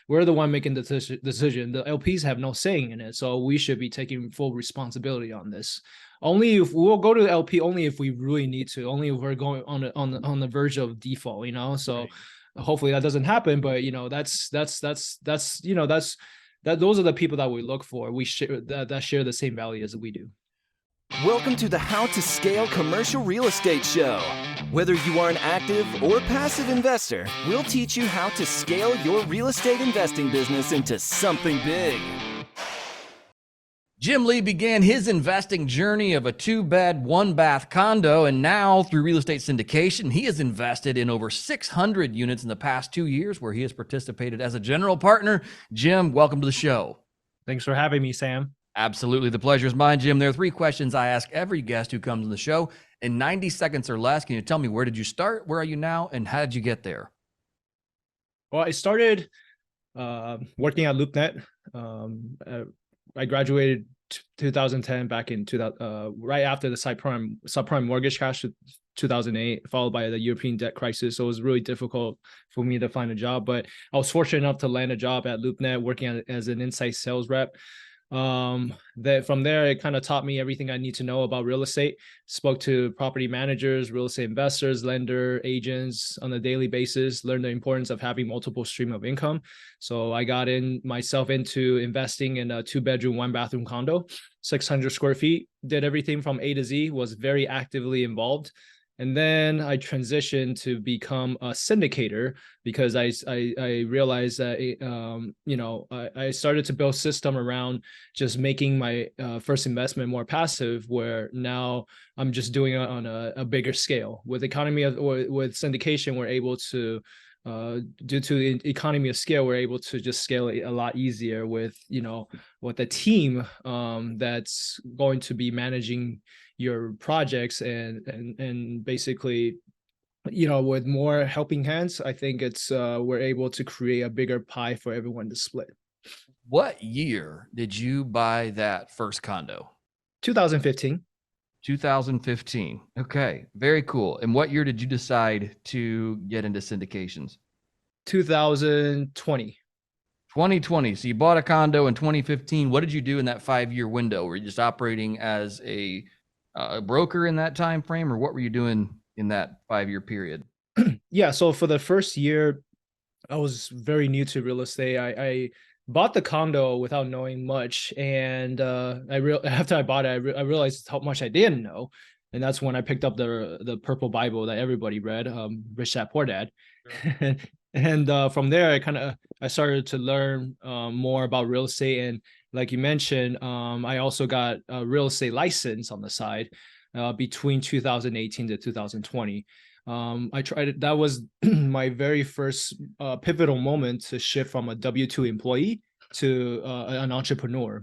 we're the one making the decision. The LPs have no saying in it, so we should be taking full responsibility on this. Only if we'll go to the LP, only if we really need to, only if we're going on the verge of default, So Right. hopefully that doesn't happen. But those are the people that we look for. We share that share the same value as we do. Welcome to the How to Scale Commercial Real Estate Show. Whether you are an active or passive investor, we'll teach you how to scale your real estate investing business into something big. Jim Lee began his investing journey of a 2-bed, 1-bath condo, and now through real estate syndication, he has invested in over 600 units in the past 2 years where he has participated as a general partner. Jim, welcome to the show. Thanks for having me, Sam. Absolutely. The pleasure is mine, Jim. There are 3 questions I ask every guest who comes on the show. In 90 seconds or less, can you tell me, where did you start? Where are you now? And how did you get there? Well, I started working at LoopNet. I graduated 2010, back in 2000, right after the subprime mortgage crash, 2008, followed by the European debt crisis. So it was really difficult for me to find a job, but I was fortunate enough to land a job at LoopNet working as an inside sales rep. That from there, it kind of taught me everything I need to know about real estate. Spoke to property managers, real estate investors, lender agents on a daily basis, learned the importance of having multiple stream of income. So I got myself into investing in a 2-bedroom, 1-bathroom condo, 600 square feet, did everything from A to Z, was very actively involved. And then I transitioned to become a syndicator because I realized that I started to build system around just making my first investment more passive, where now I'm just doing it on a bigger scale. With with syndication, we're able to due to the economy of scale, we're able to just scale it a lot easier with a team that's going to be managing your projects and basically with more helping hands. I think it's we're able to create a bigger pie for everyone to split. What year did you buy that first condo? 2015. 2015. Okay, very cool. And what year did you decide to get into syndications? 2020. 2020. So you bought a condo in 2015. What did you do in that 5-year window? Were you just operating as a broker in that time frame, or what were you doing in that 5-year period? Yeah, so for the first year, I was very new to real estate. I bought the condo without knowing much, and after I bought it, I realized how much I didn't know, and that's when I picked up the Purple Bible that everybody read, Rich Dad Poor Dad. Sure. And from there, I started to learn more about real estate. And like you mentioned, I also got a real estate license on the side between 2018 to 2020. I tried it. That was my very first pivotal moment to shift from a W-2 employee to an entrepreneur.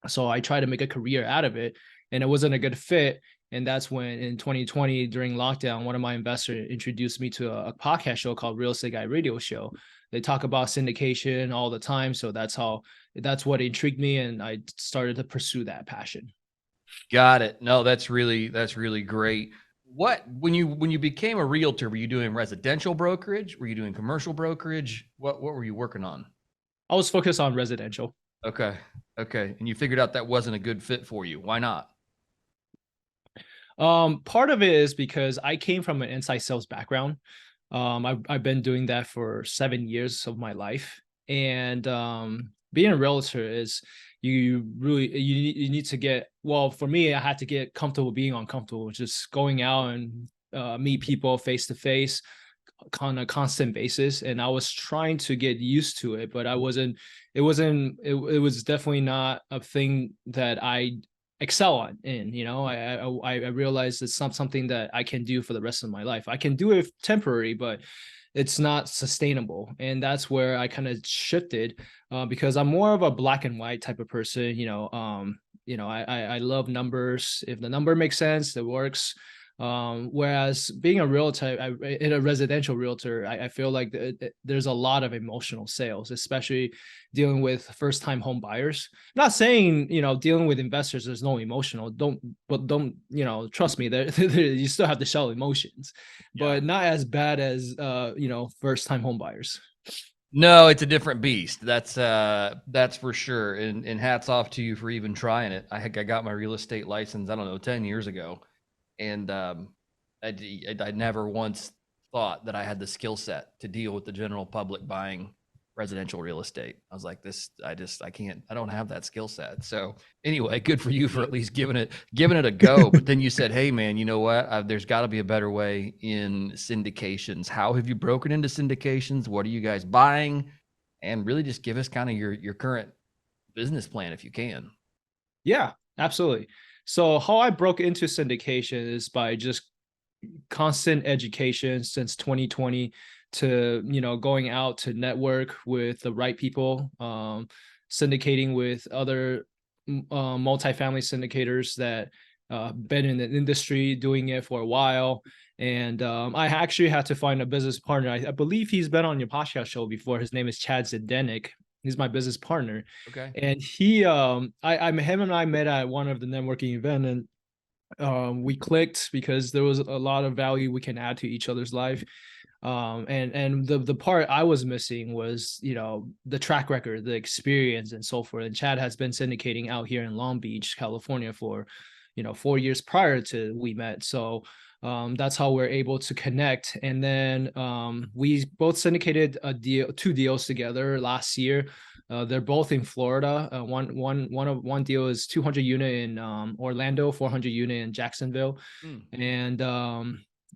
So I tried to make a career out of it, and it wasn't a good fit. And that's when in 2020, during lockdown, one of my investors introduced me to a podcast show called Real Estate Guy Radio Show. They talk about syndication all the time. So that's what intrigued me. And I started to pursue that passion. Got it. No, that's really great. When you became a realtor, were you doing residential brokerage? Were you doing commercial brokerage? What were you working on? I was focused on residential. Okay. And you figured out that wasn't a good fit for you. Why not? Part of it is because I came from an inside sales background. I've been doing that for 7 years of my life, and being a realtor is you need to get, well, for me, I had to get comfortable being uncomfortable, just going out and meet people face to face on a constant basis. And I was trying to get used to it, but it was definitely not a thing that I excel on in. I realized it's not something that I can do for the rest of my life. I can do it temporary, but it's not sustainable. And that's where I kind of shifted because I'm more of a black and white type of person. I love numbers. If the number makes sense, it works. Whereas being a realtor, in a residential realtor, I feel like there's a lot of emotional sales, especially dealing with first-time home buyers. I'm not saying, dealing with investors, there's no emotional. Don't trust me, you still have to show emotions, but not as bad as, first-time home buyers. No, it's a different beast. That's for sure. And hats off to you for even trying it. I got my real estate license, I don't know, 10 years ago. And I never once thought that I had the skill set to deal with the general public buying residential real estate. I was like, I can't, I don't have that skill set. So anyway, good for you for at least giving it a go. But then you said, hey man, you know what? There's got to be a better way in syndications. How have you broken into syndications? What are you guys buying? And really just give us kind of your current business plan if you can. Yeah, absolutely. So how I broke into syndication is by just constant education since 2020 to, going out to network with the right people, syndicating with other multifamily syndicators that been in the industry doing it for a while. And I actually had to find a business partner. I believe he's been on your podcast show before. His name is Chad Zdenek. He's my business partner. Okay. And he, him and I met at one of the networking event, and we clicked because there was a lot of value we can add to each other's life. And the part I was missing was, the track record, the experience, and so forth. And Chad has been syndicating out here in Long Beach, California for, 4 years prior to we met. So that's how we're able to connect. And then we both syndicated two deals together last year. They're both in Florida. One deal is 200 unit in Orlando, 400 unit in Jacksonville. And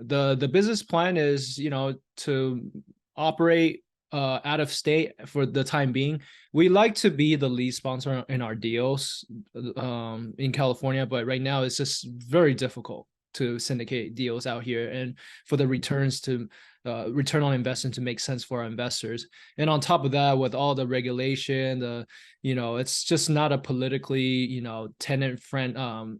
the business plan is, to operate out of state for the time being. We like to be the lead sponsor in our deals in California, but right now it's just very difficult to syndicate deals out here, and for the returns to return on investment to make sense for our investors. And on top of that, with all the regulation, it's just not a politically, tenant friend,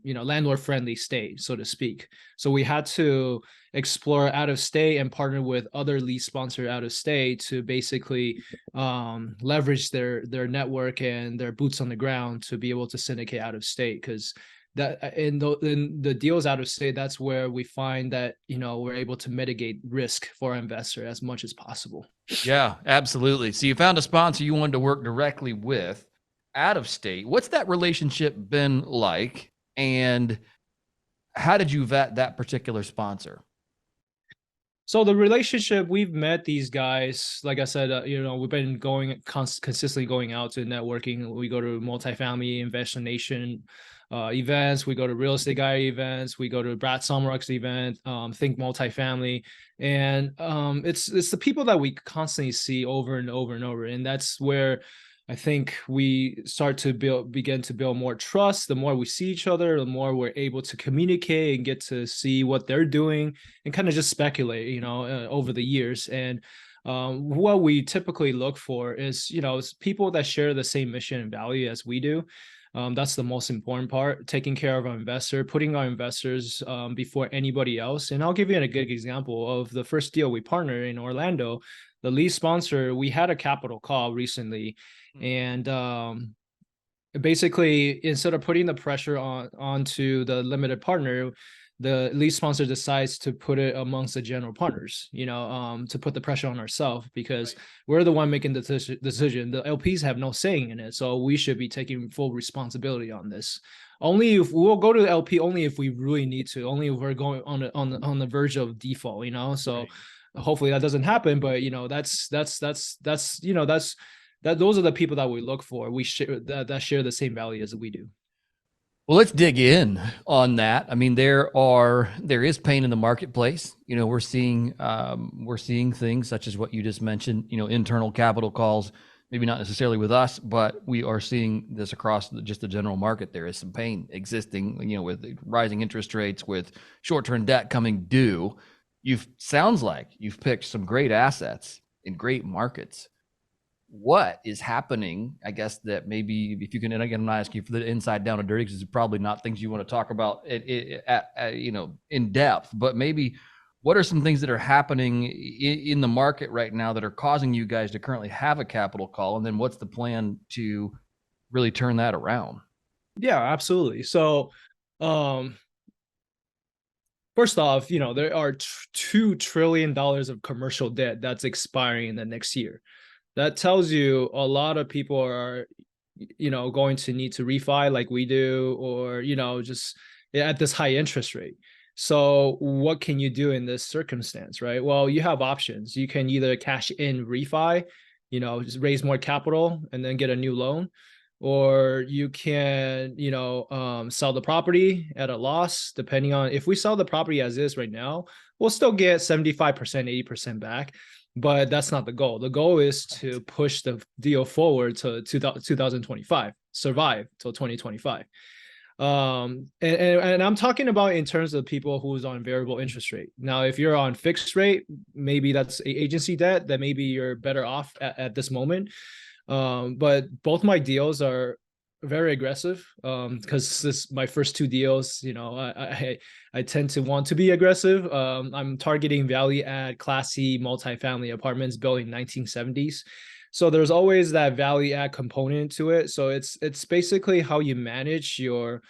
landlord friendly state, so to speak. So we had to explore out of state and partner with other lease sponsor out of state to basically leverage their network and their boots on the ground to be able to syndicate out of state. Because that in the deals out of state, that's where we find that, we're able to mitigate risk for our investor as much as possible. Yeah, absolutely. So you found a sponsor you wanted to work directly with out of state. What's that relationship been like? And how did you vet that particular sponsor? So the relationship, we've met these guys, like I said, we've been consistently going out to networking. We go to multifamily Investor Nation events. We go to Real Estate Guy events. We go to Brad Sumrock's event, Think Multifamily. And it's the people that we constantly see over and over and over. And that's where I think we start to begin to build more trust. The more we see each other, the more we're able to communicate and get to see what they're doing and kind of just speculate, over the years. And what we typically look for is, people that share the same mission and value as we do. That's the most important part, taking care of our investor, putting our investors before anybody else. And I'll give you a good example of the first deal we partnered in Orlando. The lead sponsor, we had a capital call recently, and basically, instead of putting the pressure onto the limited partner, the lead sponsor decides to put it amongst the general partners, to put the pressure on ourselves, because we're the one making the decision. The LPs have no saying in it, so we should be taking full responsibility on this. Only if we'll go to the LP, only if we really need to, only if we're going on the verge of default, so. Right. Hopefully that doesn't happen, but those are the people that we look for. We share that share the same value as we do. Well, let's dig in on that. I mean, there is pain in the marketplace. We're seeing things such as what you just mentioned. Internal capital calls, maybe not necessarily with us, but we are seeing this across just the general market. There is some pain existing, with rising interest rates, with short-term debt coming due. Sounds like you've picked some great assets in great markets. What is happening? I guess that maybe if you can, and again, I'm not asking you for the inside down and dirty, because it's probably not things you want to talk about in depth, but maybe what are some things that are happening in the market right now that are causing you guys to currently have a capital call? And then what's the plan to really turn that around? Yeah, absolutely. So, first off, there are $2 trillion of commercial debt that's expiring in the next year. that tells you a lot of people are, going to need to refi like we do, or, just at this high interest rate. So what can you do in this circumstance, right? Well, you have options. You can either cash in refi, just raise more capital and then get a new loan, or you can, sell the property at a loss. Depending on, if we sell the property as is right now, we'll still get 75%, 80% back, but that's not the goal. The goal is to push the deal forward to 2025, survive till 2025. And I'm talking about in terms of people who's on variable interest rate. Now, if you're on fixed rate, maybe that's agency debt, that maybe you're better off at this moment. But both my deals are very aggressive, because this my first two deals. I tend to want to be aggressive. I'm targeting value add Class C multifamily apartments built in 1970s. So there's always that value add component to it. So it's basically how you manage your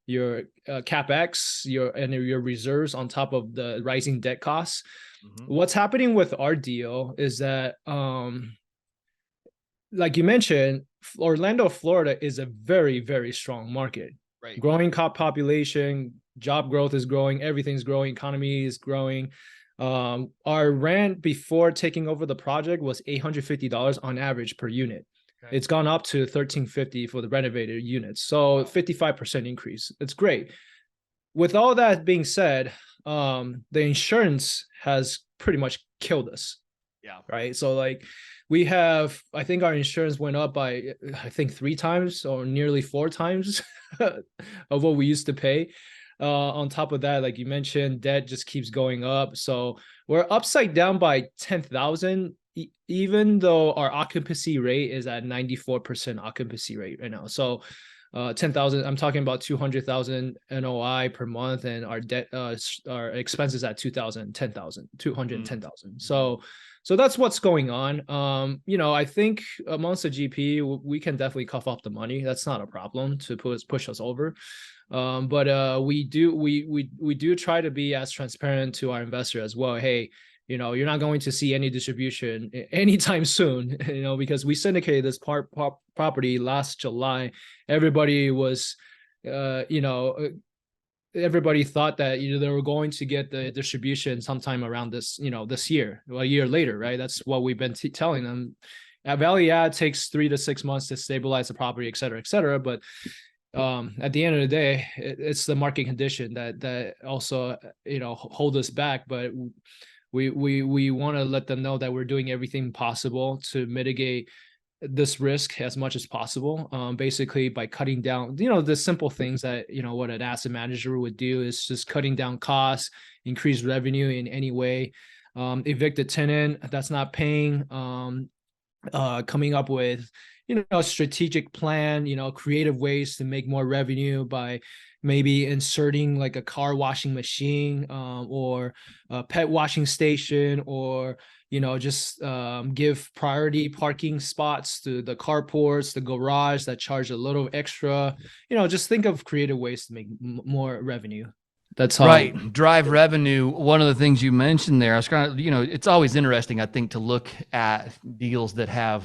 capex, your reserves on top of the rising debt costs. What's happening with our deal is that, like you mentioned, Orlando, Florida is a very, very strong market. Right. Growing population, job growth is growing, everything's growing, economy is growing. Our rent before taking over the project was $850 on average per unit. Okay. It's gone up to $1,350 for the renovated units. So 55% increase. It's great. With all that being said, the insurance has pretty much killed us. Yeah. Right. So like, we have, I think our insurance went up by, I think 3 times or nearly 4 times of what we used to pay. On top of that, like you mentioned, debt just keeps going up. So we're upside down by 10,000, even though our occupancy rate is at 94% occupancy rate right now. So 10,000, I'm talking about 200,000 NOI per month, and our debt, our expenses at 2,000, 10,000, 210,000. So that's what's going on. I think amongst the GP, we can definitely cough up the money. That's not a problem to push us over. But we do try to be as transparent to our investor as well. Hey, you're not going to see any distribution anytime soon, because we syndicated this property last July. Everybody was, everybody thought that they were going to get the distribution sometime around this, this year, a year later, right? That's what we've been telling them. At value add takes 3 to 6 months to stabilize the property, et cetera, et cetera. But at the end of the day, it's the market condition that also hold us back. But we want to let them know that we're doing everything possible to mitigate this risk as much as possible, basically by cutting down, the simple things that, what an asset manager would do is just cutting down costs, increase revenue in any way, evict a tenant that's not paying, coming up with, a strategic plan, creative ways to make more revenue by maybe inserting like a car washing machine, or a pet washing station, or just give priority parking spots to the carports, the garage that charge a little extra. Just think of creative ways to make more revenue. That's how. Right. Drive revenue. One of the things you mentioned there, I was kind of, it's always interesting, I think, to look at deals that have,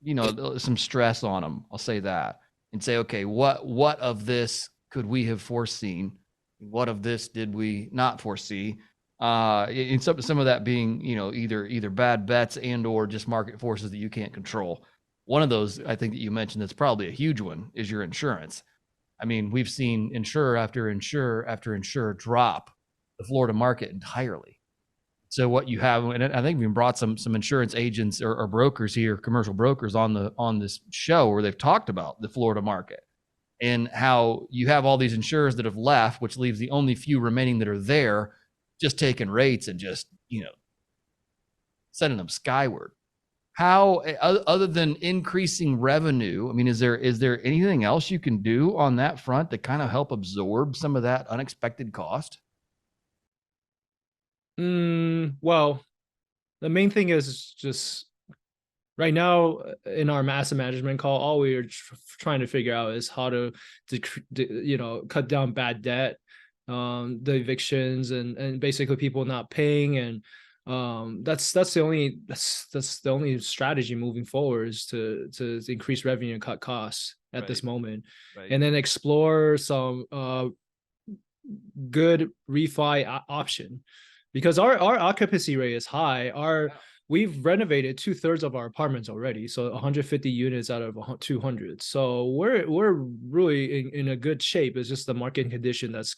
some stress on them. I'll say that, and say, okay, what of this could we have foreseen? What of this did we not foresee? And some of that being, either bad bets and or just market forces that you can't control. One of those, I think, that you mentioned that's probably a huge one is your insurance. I mean, we've seen insurer after insurer after insurer drop the Florida market entirely. So what you have, and I think we brought some insurance agents or brokers here, commercial brokers on this show, where they've talked about the Florida market and how you have all these insurers that have left, which leaves the only few remaining that are there, just taking rates and just, sending them skyward. How, other than increasing revenue, I mean, is there anything else you can do on that front to kind of help absorb some of that unexpected cost? Well, the main thing is just right now in our asset management call, all we are trying to figure out is how to cut down bad debt, the evictions, and basically people not paying, and That's the only strategy moving forward, is to increase revenue and cut costs at this moment, and then explore some good refi option, because our occupancy rate is high. We've renovated 2/3 of our apartments already, so 150 units out of 200. So we're really in a good shape. It's just the market condition that's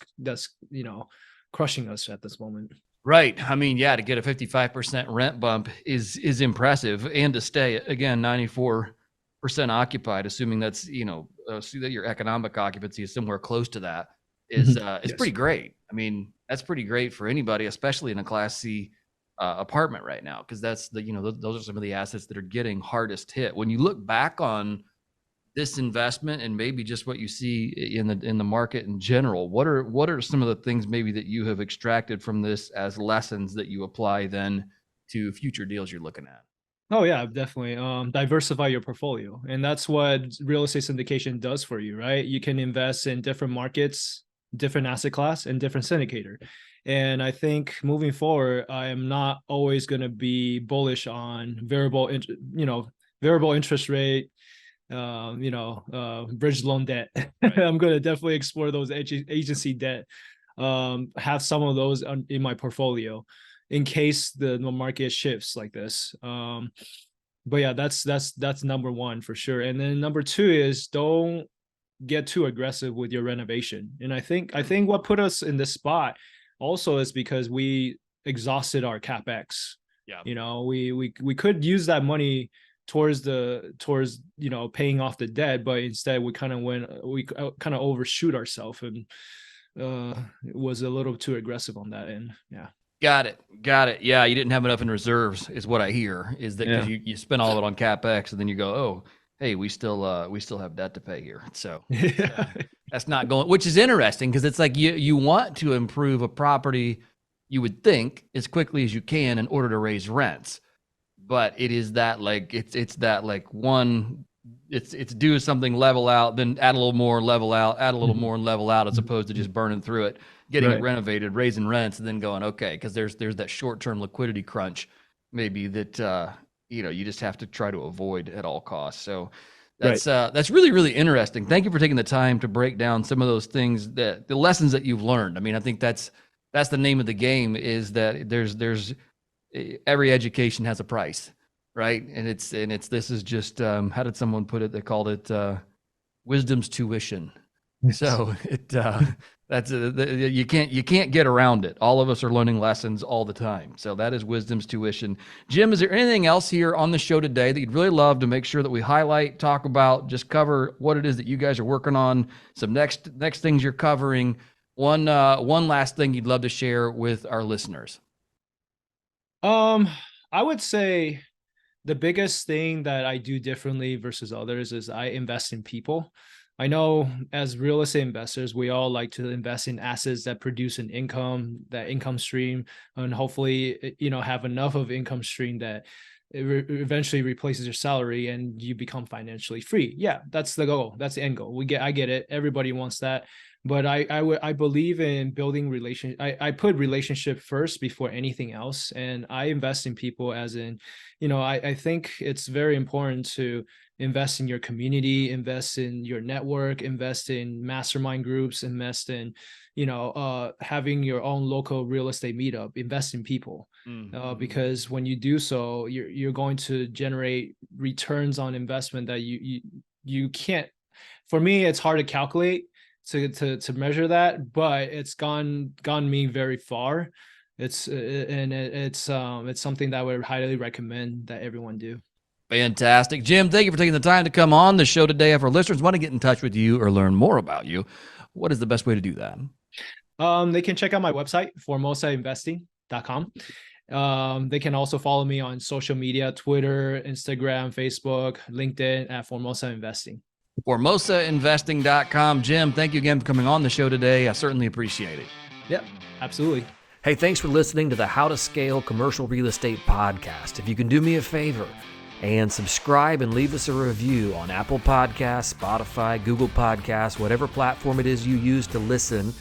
crushing us at this moment. Right. I mean, yeah, to get a 55% rent bump is impressive, and to stay again 94% occupied, assuming that's see that your economic occupancy is somewhere close to that, is Yes. pretty great. I mean, that's pretty great for anybody, especially in a Class C apartment right now, because that's those are some of the assets that are getting hardest hit. When you look back on this investment and maybe just what you see in the market in general, what are some of the things maybe that you have extracted from this as lessons that you apply then to future deals you're looking at? Oh yeah, definitely. Diversify your portfolio, and that's what real estate syndication does for you, right? You can invest in different markets, different asset class, and different syndicator. And I think moving forward, I am not always going to be bullish on variable interest rate, bridge loan debt. I'm going to definitely explore those agency debt, have some of those in my portfolio in case the market shifts like this. But yeah, that's number one for sure. And then number two is don't get too aggressive with your renovation. And I think what put us in this spot also is because we exhausted our capex. Yeah. We could use that money towards paying off the debt, but instead we kind of overshoot ourselves, and it was a little too aggressive on that end. Yeah. Got it. Yeah, you didn't have enough in reserves, is what I hear. Is that because you spent all of it on capex, and then you go, oh, hey, we still have debt to pay here. So that's not going, which is interesting, because it's like you want to improve a property, you would think, as quickly as you can in order to raise rents. But it is that it's do something, level out, then add a little more, level out, add a little more, and level out, as opposed to just burning through it, getting it renovated, raising rents, and then going, okay, because there's that short-term liquidity crunch maybe that you just have to try to avoid at all costs. So that's really, really interesting. Thank you for taking the time to break down some of those things, the lessons that you've learned. I mean, I think that's the name of the game, is that there's every education has a price, right? And it's this is just how did someone put it? They called it wisdom's tuition. So that's you can't get around it. All of us are learning lessons all the time. So that is wisdom's tuition. Jim, is there anything else here on the show today that you'd really love to make sure that we highlight, talk about, just cover what it is that you guys are working on, some next things you're covering? One last thing you'd love to share with our listeners. I would say the biggest thing that I do differently versus others is I invest in people. I know as real estate investors, we all like to invest in assets that produce an income, that income stream, and hopefully, have enough of income stream that it eventually replaces your salary and you become financially free. Yeah, that's the goal. That's the end goal. I get it. Everybody wants that. But I believe in building relationship. I put relationship first before anything else. And I invest in people, as in, I think it's very important to invest in your community, invest in your network, invest in mastermind groups, invest in, having your own local real estate meetup, invest in people. Because when you do so, you're going to generate returns on investment that you can't. For me, it's hard to calculate, to measure that, but it's gone me very far. It's something that I would highly recommend that everyone do. Fantastic. Jim, thank you for taking the time to come on the show today. If our listeners want to get in touch with you or learn more about you, what is the best way to do that? They can check out my website, formosainvesting.com. They can also follow me on social media, Twitter, Instagram, Facebook, LinkedIn at Formosa Investing. FormosaInvesting.com. Jim, thank you again for coming on the show today. I certainly appreciate it. Yep, absolutely. Hey, thanks for listening to the How to Scale Commercial Real Estate podcast. If you can do me a favor and subscribe and leave us a review on Apple Podcasts, Spotify, Google Podcasts, whatever platform it is you use to listen,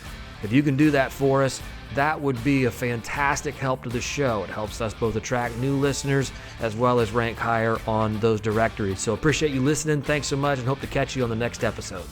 if you can do that for us, that would be a fantastic help to the show. It helps us both attract new listeners as well as rank higher on those directories. So appreciate you listening. Thanks so much, and hope to catch you on the next episode.